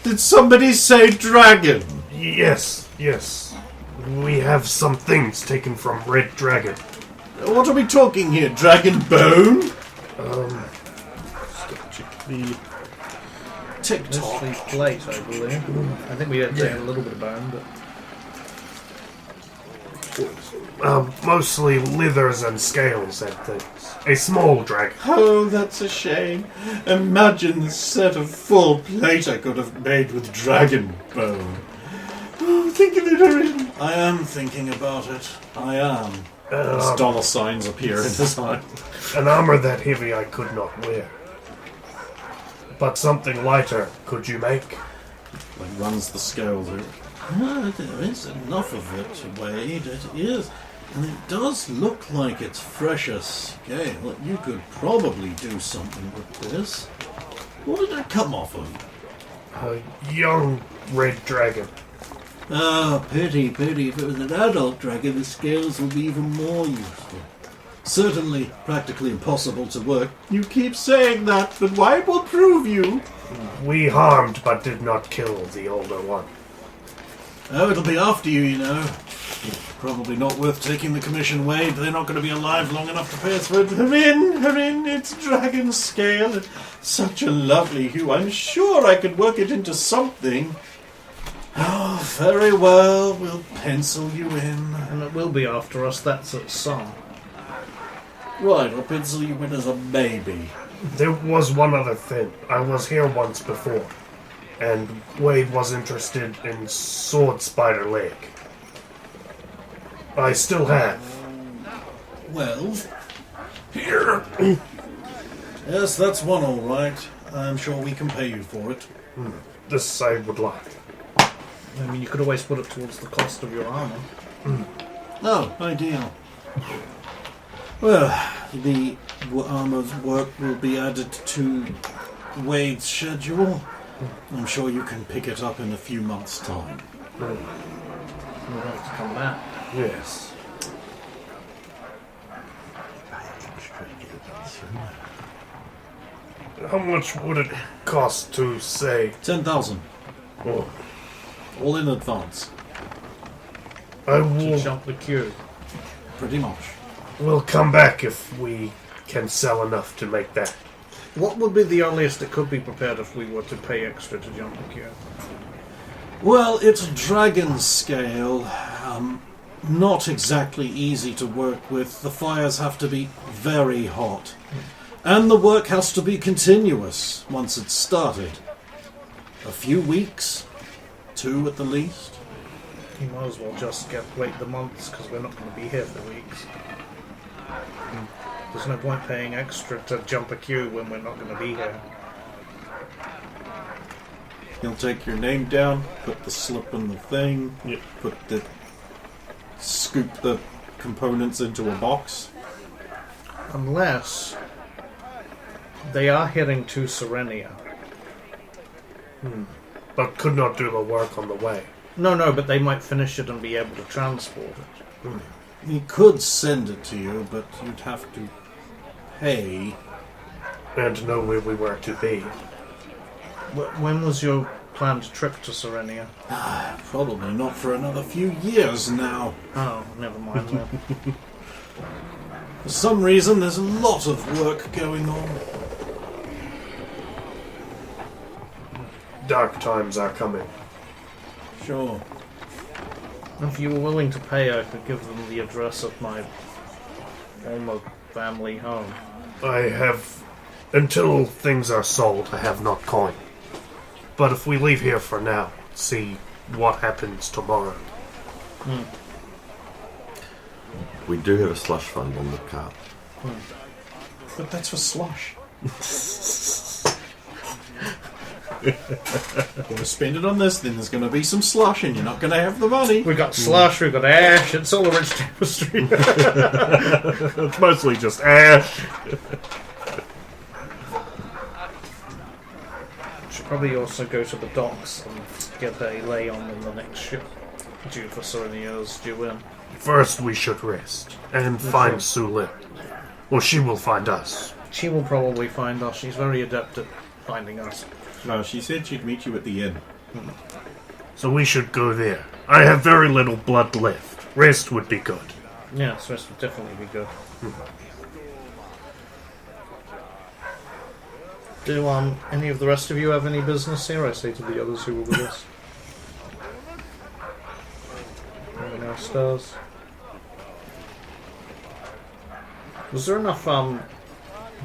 Did somebody say dragon? Yes. We have some things taken from Red Dragon. What are we talking here? Dragon bone? The TikTok. Mostly plate, I believe. I think we had taken a little bit of bone, but... mostly leathers and scales and things. A small dragon. Oh, that's a shame. Imagine the set of full plate I could have made with dragon bone. Oh, think of it, Harin. I am thinking about it. I am. As dollar signs appear in his eye. An armor that heavy I could not wear. But something lighter could you make? Like runs the scales out. There is enough of it, Wade. It is. And it does look like it's fresher scale. You could probably do something with this. What did it come off of? A young red dragon. Ah, pity. If it was an adult dragon, the scales would be even more useful. Certainly practically impossible to work. You keep saying that, but why will prove you? We harmed but did not kill the older one. Oh, it'll be after you, you know. Probably not worth taking the commission, Wade. They're not going to be alive long enough to pay us for it. Harin, it's dragon scale. And such a lovely hue. I'm sure I could work it into something. Oh, very well. We'll pencil you in. And it will be after us, that's at some. Right, I'll pencil you in as a maybe. There was one other thing. I was here once before, and Wade was interested in Sword Spider Lake. I still have. Well, here. Yes, that's one all right. I'm sure we can pay you for it. This I would like. I mean, you could always put it towards the cost of your armor. Oh, ideal. Well, the armor's work will be added to Wade's schedule. I'm sure you can pick it up in a few months' time. We'll have to come back. Yes. How much would it cost to say? 10,000, Oh, all in advance, I To will. jump the queue. pretty much. We'll come back if we can sell enough to make that. What would be the earliest it could be prepared if we were to pay extra to jump the queue? Well, it's dragon scale. Not exactly easy to work with. The fires have to be very hot. And the work has to be continuous once it's started. A few weeks, 2 at the least. You might as well just wait the months because we're not going to be here for weeks. There's no point paying extra to jump a queue when we're not going to be here. You'll take your name down, put the slip in the thing, Yep. scoop the components into a box. Unless they are heading to Serenia. But could not do the work on the way. No, but they might finish it and be able to transport it. He could send it to you, but you'd have to pay. And know where we were to be. When was your planned trip to Serenia? Probably not for another few years now. Oh, never mind then. For some reason, there's a lot of work going on. Dark times are coming. Sure. If you were willing to pay, I could give them the address of my former family home. I have... Until things are sold, I have not coin. But if we leave here for now, see what happens tomorrow. We do have a slush fund on the cart. But that's for slush. Gonna spend it on this, then there's gonna be some slush, and you're not gonna have the money. We got slush, we got ash, it's all a rich tapestry. It's mostly just ash. Should probably also go to the docks and get a lay on when the next ship due for Serenia's due in. First we should rest and find Sulin. Or she will find us. She will probably find us. She's very adept at finding us. No, she said she'd meet you at the inn. So we should go there. I have very little blood left. Rest would be good. Yes, this would definitely be good. Do any of the rest of you have any business here? I say to the others who were with us. No one else does. Was there enough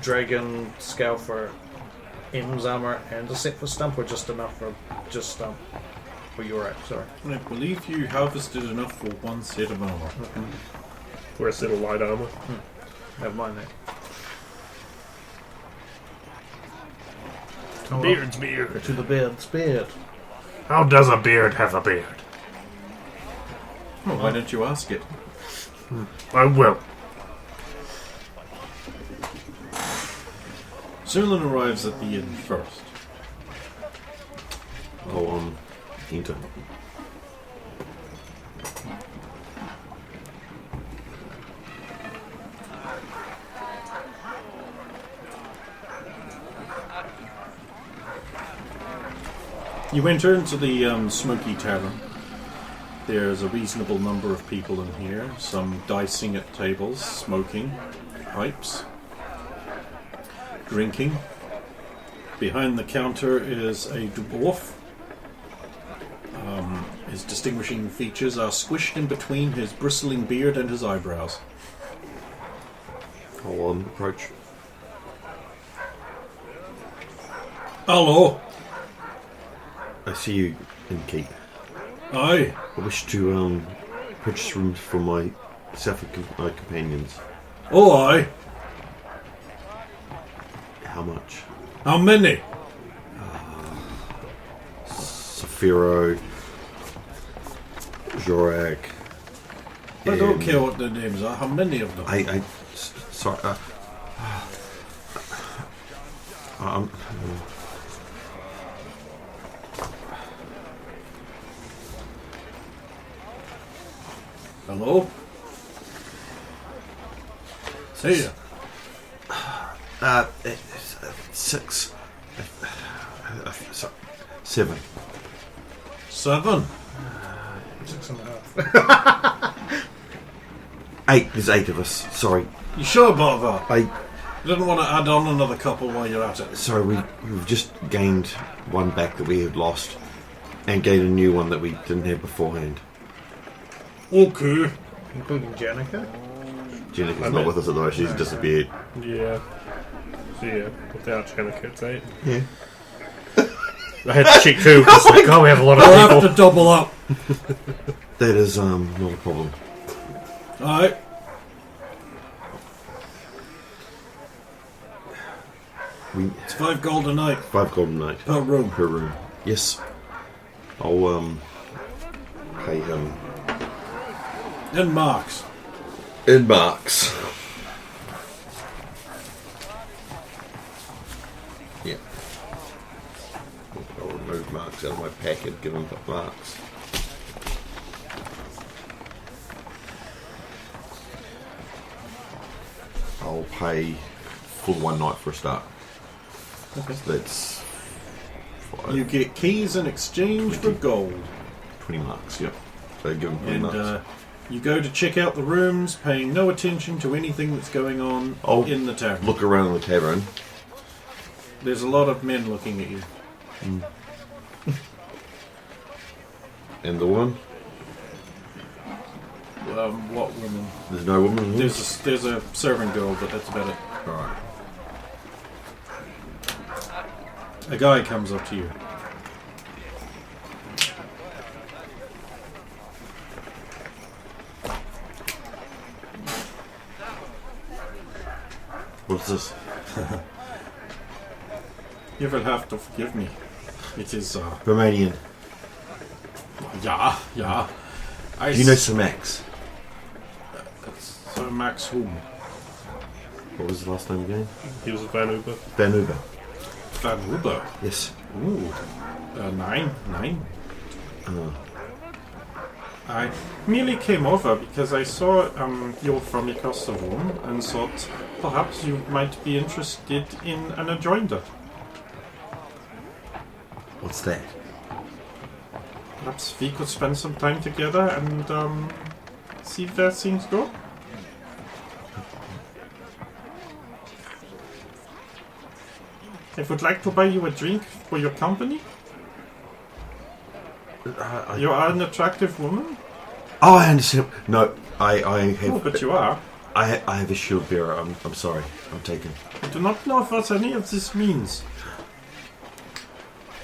dragon scale for Im's armor and a set for Stump, or just enough for just Stump? For your sorry. I believe you harvested enough for one set of armor. For a set of light armor. Never mind that. Oh, well. Beard's beard. To the beard's beard. How does a beard have a beard? Well, why don't you ask it? I will. Sulin arrives at the inn first. I'll enter. You enter into the smoky tavern. There's a reasonable number of people in here, some dicing at tables, smoking, pipes, drinking. Behind the counter is a dwarf. His distinguishing features are squished in between his bristling beard and his eyebrows. I'll approach. Hello. I see you in keep. Aye. I wish to purchase rooms for myself and my companions. Oh, aye. How much? How many? Saphiro, Jor-Karroc. I don't care what their names are. How many of them? Sorry. Hello? Hey. 6. 7. 7? 6.5. 8. There's 8 of us. Sorry. You sure about that? I. You didn't want to add on another couple while you're at it. Sorry, we've just gained one back that we had lost, and gained a new one that we didn't have beforehand. Okay. Including Jenica? Jenica's not with us at the moment. She's disappeared. Yeah. So yeah, without Jenica, it's 8. Yeah. I had to check too, because we have a lot of We'll people. have to double up. That is not a problem. Alright. It's 5 gold a night 5 gold a night per room. per room. Yes. I'll pay him In marks. in marks. Yeah. I'll remove marks out of my pack and give him marks. I'll pay for 1 night for a start. Okay. So that's 5, You get keys in exchange for gold. 20 marks, yep. So give him 20 And marks. you go to check out the rooms, paying no attention to anything that's going on I'll in the tavern. Look around the tavern. There's a lot of men looking at you. And the woman? What women? There's no woman in here? There's a servant girl, but that's about it. Alright. A guy comes up to you. What's this? You will have to forgive me. It is, Romanian. yeah. Do you know Sir Max? Sir Max whom? What was the last name again? He was a Van Uber. Van Uber. Van Uber. Yes. Ooh. 9. Oh. I merely came over because I saw you're from across the room and thought perhaps you might be interested in an adjoinder. What's that? Perhaps we could spend some time together and see where things go. I would like to buy you a drink for your company. You are an attractive woman. Oh, I understand. No, I have. Oh, but you are. I have a shield bearer. I'm sorry. I'm taken. I do not know what any of this means.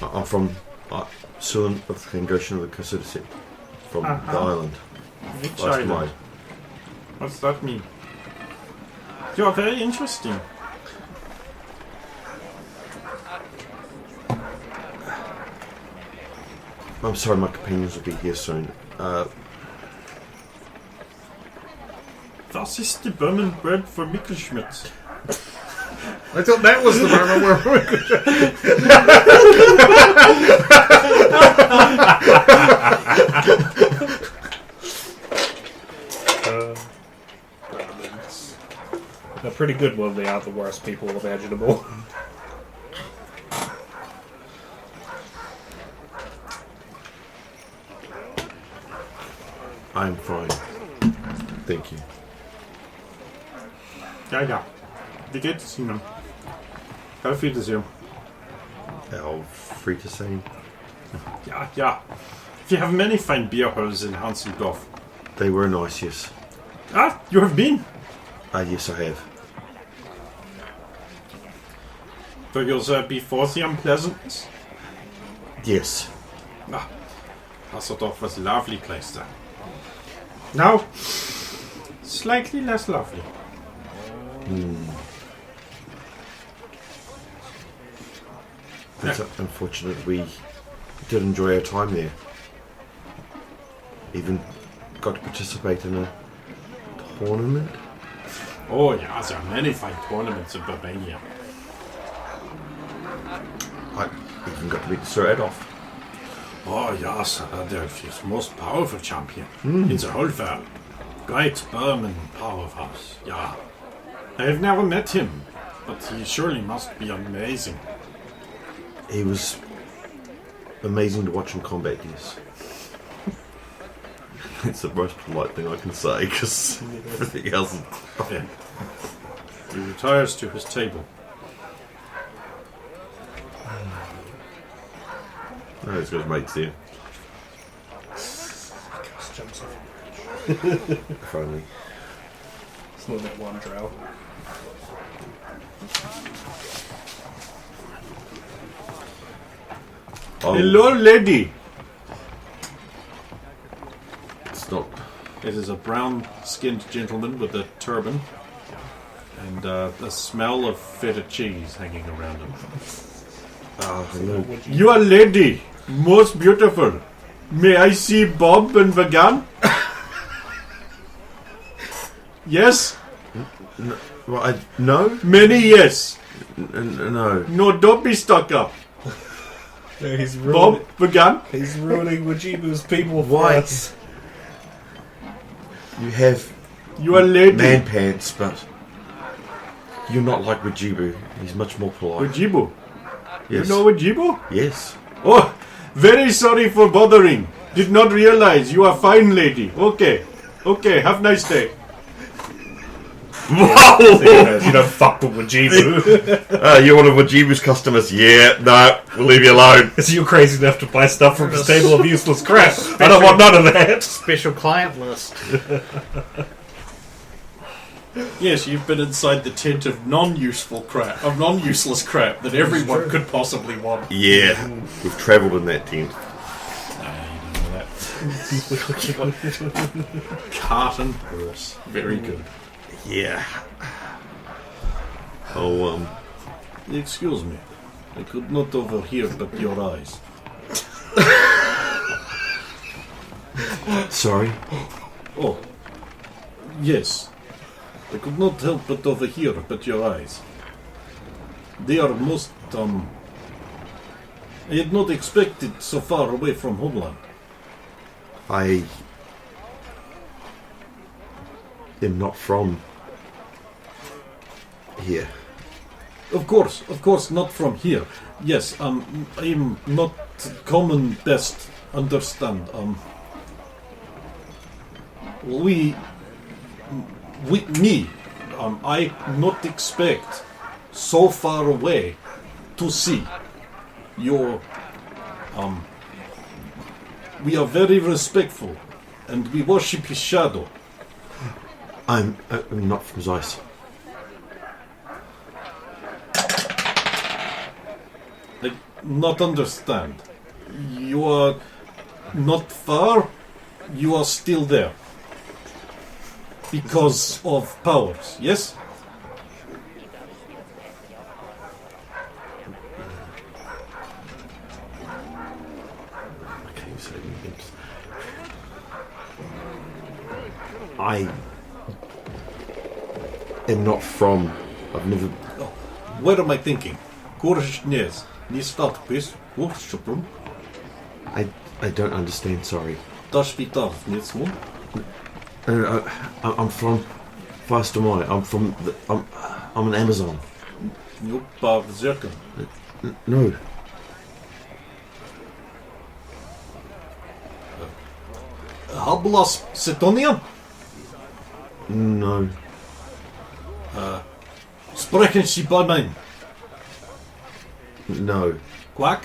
I'm from Sulan of the Goshen of the Considercy. From the island. Which Last island? night. What's that mean? You are very interesting. I'm sorry, my companions will be here soon. Was ist die Birnen bread for Mickelschmidt? I thought that was the moment where A pretty good one. They are the worst people imaginable. I'm fine. Thank you. Ja. Wie geht es Ihnen? Auf Wiedersehen. How free to say? Ja. We have many fine beer halls in Hansendorf. They were nice, yes. Ah, you have been? Yes, I have. Were you there before the unpleasantness? Yes. Hansendorf was a lovely place then. Now, slightly less lovely. It's unfortunate we did enjoy our time there. Even got to participate in a tournament. Oh, yeah, there are many fine tournaments in Bavaria. I even got to meet Sir Adolf. Oh, yes, Adolf is most powerful champion in the whole world. Great Berman powerhouse, yeah. I have never met him, but he surely must be amazing. He was amazing to watch in combat, yes. It's the most polite thing I can say, because everything else is... Yeah. He retires to his table. No, he's got his mates there. Jumps off. If only. It's not that one drow. Oh, Hello, lady! it's not... It is a brown-skinned gentleman with a turban and the smell of feta cheese hanging around him. hello. You are lady, most beautiful. May I see Bob and Vegan? Yes? Well, no? Many yes. No. No, don't be stuck up. No, he's Bob, Vegan? He's ruining Wajibu's people for Why? us. You have You are lady. man pants, but you're not like Wajibu. He's much more polite. Wajibu. Yes. You know Wajibu? Yes. Oh, very sorry for bothering. Did not realize you are fine lady. Okay. Okay, have nice day. You don't fuck with Wajibu. You're one of Wajibu's customers. Yeah, no, we'll leave you alone. Is you crazy enough to buy stuff from his table of useless crap? I don't want none of that. Special client list. Yes, you've been inside the tent of non-useful crap, of non-useless crap that everyone could possibly want. Yeah, we've travelled in that tent. You don't know that. Cart and horse. Very good. Yeah. Oh, Excuse me. I could not overhear but your eyes. sorry. Oh. Yes. I could not help but overhear but your eyes. They are most, I had not expected so far away from homeland. I am not from here. Of course, not from here. Yes, I'm not common best understand. I not expect so far away to see your, we are very respectful and we worship his shadow. I'm not from Zeiss. I not understand. You are not far, you are still there. Because of powers, yes? Okay, so I am not from. I've never. Oh, what am I thinking? Korsnes, Nistalpis, Worshipum, I don't understand. Sorry. Dashvitar, Nismum. I'm from Fastermoy. I'm an Amazon. Nupa Zirken. No. Hablas Setonian? No. Sprechen Sie bei mein? No. Quack?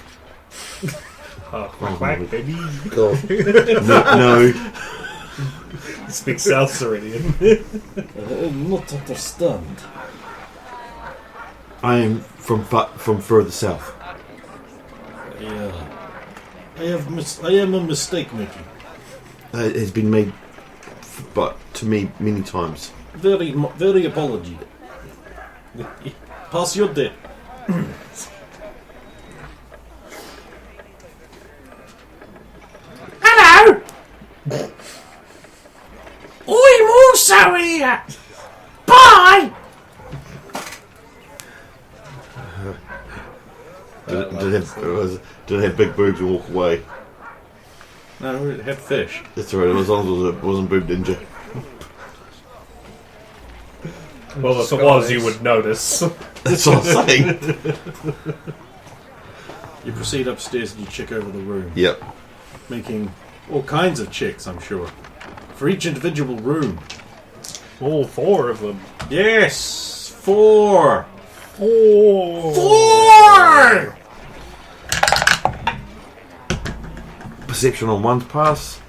Quack, baby. God. No. Speak South Ceridian. I not understand. I am from further south. Yeah. I am a mistake making. It has been made, but to me many times. Very apology. Pass your day. Did it have big boobs and walk away? No, it had fish. That's right, as long as it wasn't boob ninja. Well, if it was, you would notice. That's what I'm saying. You proceed upstairs and you check over the room, Yep. making all kinds of checks, I'm sure, for each individual room. All 4 of them. Yes! 4! 4! Perception on 1's pass.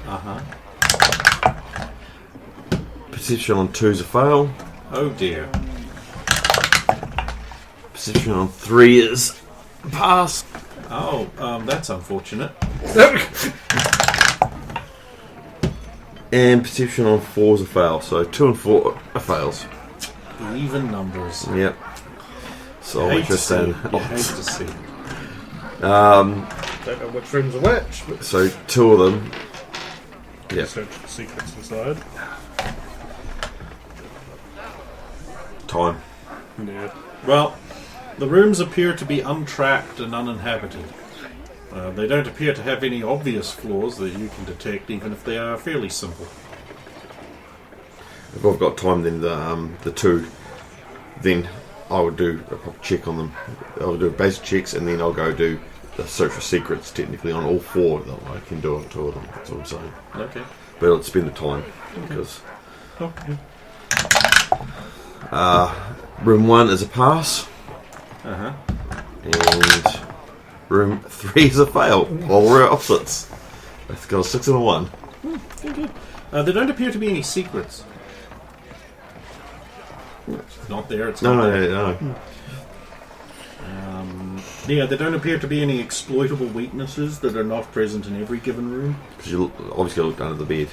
Uh-huh. Perception on 2's a fail. Oh dear. Perception on 3 is pass. Oh, that's unfortunate. And perception on 4 is a fail. So 2 and 4 are fails. Even numbers. Yep. So I'll Hate make to you see. stand. You hate to see. Don't know which room's are which. But So 2 of them. Yep. Search the secrets inside. Time. Yeah. Well, the rooms appear to be untrapped and uninhabited. They don't appear to have any obvious flaws that you can detect, even if they are fairly simple. If I've got time, then the 2, then I would do a proper check on them. I'll do basic checks, and then I'll go do the search for secrets technically on all 4 that I can do on 2 of them. That's what I'm saying. Okay. But I'll spend the time because Okay. room 1 is a pass, Uh-huh. and room 3 is a fail. All we're opposites. It's got a 6 and a 1. There don't appear to be any secrets. It's not there. It's No, not no, there. no, no. Yeah, there don't appear to be any exploitable weaknesses that are not present in every given room. Because you obviously looked under the bed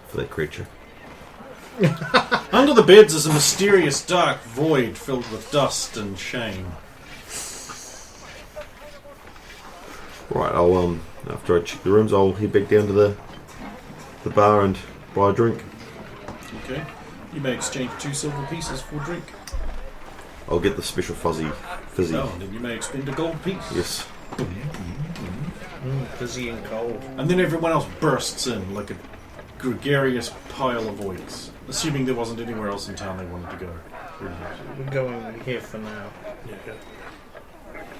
for that creature. Under the beds is a mysterious dark void filled with dust and shame. Right, I'll after I check the rooms, I'll head back down to the bar and buy a drink. Okay. You may exchange 2 silver pieces for a drink. I'll get the special fizzy. Oh, and then you may expend a gold piece. Yes. fizzy and cold. And then everyone else bursts in like a gregarious pile of oiks, assuming there wasn't anywhere else in town they wanted to go. We're going here for now.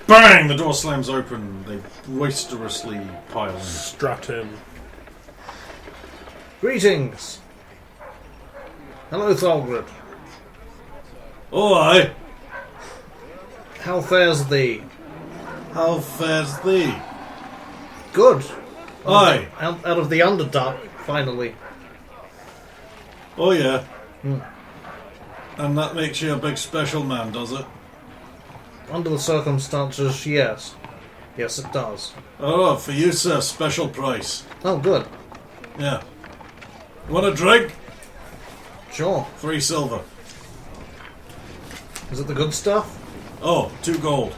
Bang! The door slams open. They boisterously pile in. Strut in. Greetings! Hello, Thalgrid. Oh, aye. How fares thee? How fares thee? Good. Aye. Out of the Underdark, finally. Oh, yeah. And that makes you a big special man, does it? Under the circumstances, yes. Yes, it does. Oh, for you, sir, special price. Oh, good. Yeah. Want a drink? Sure. 3 silver. Is it the good stuff? Oh, 2 gold.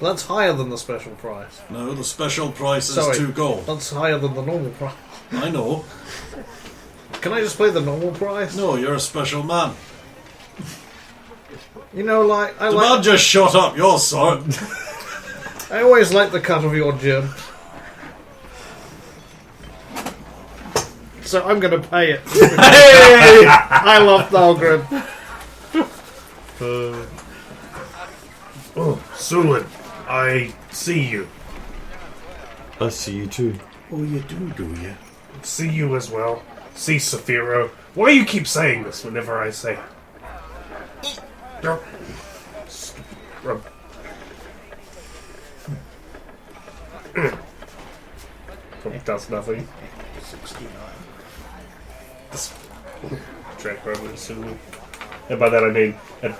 Well, that's higher than the special price. No, the special price is Sorry. 2 gold. That's higher than the normal price. I know. Can I just pay the normal price? No, you're a special man. You know, like The man just shot up your sort. I always like the cut of your jib. So I'm gonna pay it. Hey! I love Thalgrid. Oh, Sulin, I see you. I see you too. Oh, you do you? See you as well. See Saphiro. Why do you keep saying this whenever I say Does nothing. 69. Track over to Sulin. And by that I mean a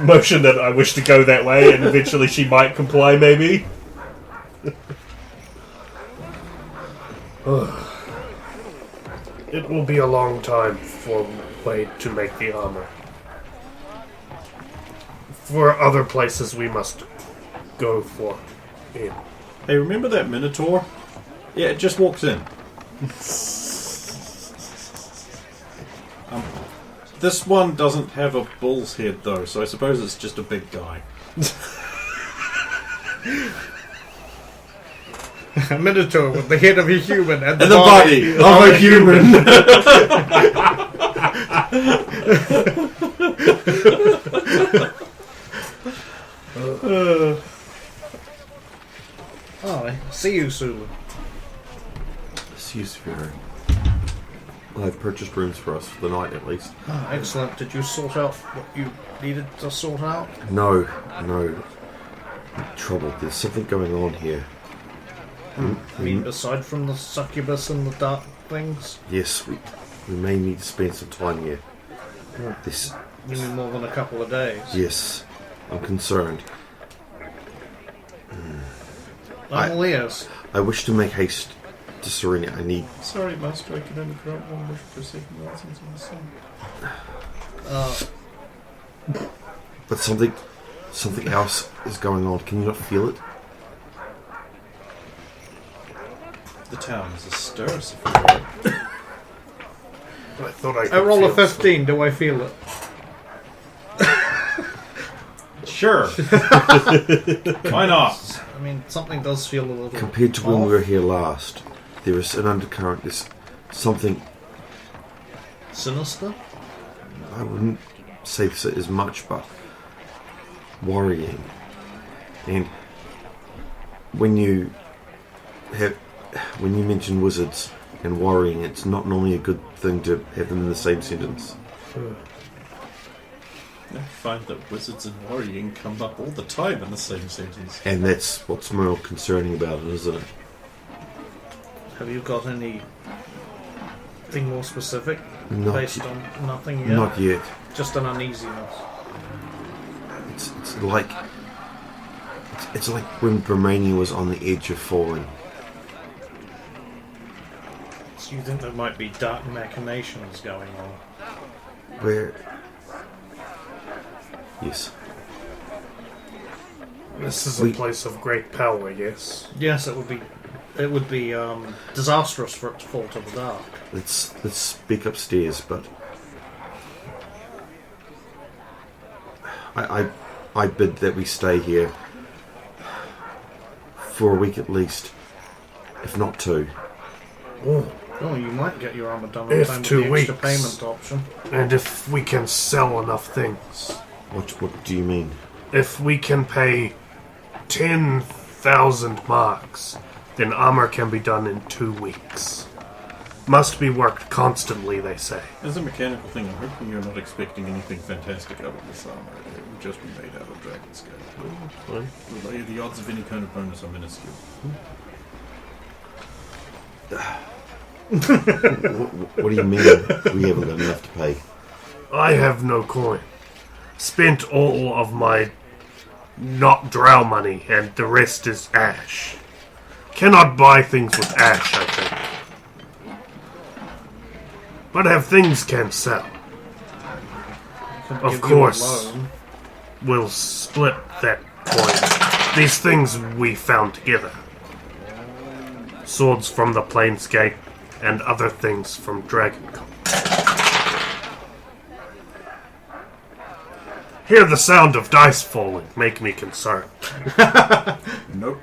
motion that I wish to go that way, and eventually she might comply, maybe. It will be a long time for Wade to make the armor. For other places we must go for. In. Hey, remember that Minotaur? Yeah, it just walks in. This one doesn't have a bull's head, though, so I suppose it's just a big guy. A minotaur with the head of a human and And the body of a human! Oh, see you soon. See you, Sphero. I've purchased rooms for us for the night at least. Oh, excellent. Did you sort out what you needed to sort out? No. Trouble. There's something going on here. I mean, aside from the succubus and the dark things? Yes, we may need to spend some time here. This. You mean more than a couple of days? Yes, I'm concerned. I'm all ears. I wish to make haste to Serena. I need. Sorry, Master, I can only grant one wish for seeking license on the sun. But something else is going on. Can you not feel it? The town is astir, Sophia. I thought I could I roll a feel 15. Do I feel it? Sure. Why not? I mean, something does feel a little. Compared to when off. we were here last, there is an undercurrent. There's something. Sinister? I wouldn't say this as much, but worrying. And when you mention wizards and worrying, it's not normally a good thing to have them in the same sentence. I find that wizards and worrying come up all the time in the same sentence. And that's what's more concerning about it, isn't it? Have you got anything more specific? Not Based yet. on nothing yet? Not yet. Just an uneasiness. It's like when Romania was on the edge of falling. So you think there might be dark machinations going on? Where? Yes. This is a place of great power, yes. Yes, it would be. It would be disastrous for it to fall to the dark. Let's speak upstairs, but I bid that we stay here for a week at least, if not 2. Oh, Oh, you might get your armor done If in time 2 with the extra weeks. payment option. and if we can sell enough things, What do you mean? if we can pay 10,000 marks, then armor can be done in 2 weeks. Must be worked constantly, they say. As a mechanical thing, I'm hoping you're not expecting anything fantastic out of this armor. It would just be made out of dragon scale. The odds of any kind of bonus are minuscule. What do you mean we haven't got enough to pay? I have no coin. Spent all of my not drow money, and the rest is ash. Cannot buy things with ash, I think. But have things can sell. Could Of give you a course. loan. We'll split that coin. These things we found together. Swords from the Planescape, and other things from Dragoncoin. Hear the sound of dice falling, make me concerned. Nope.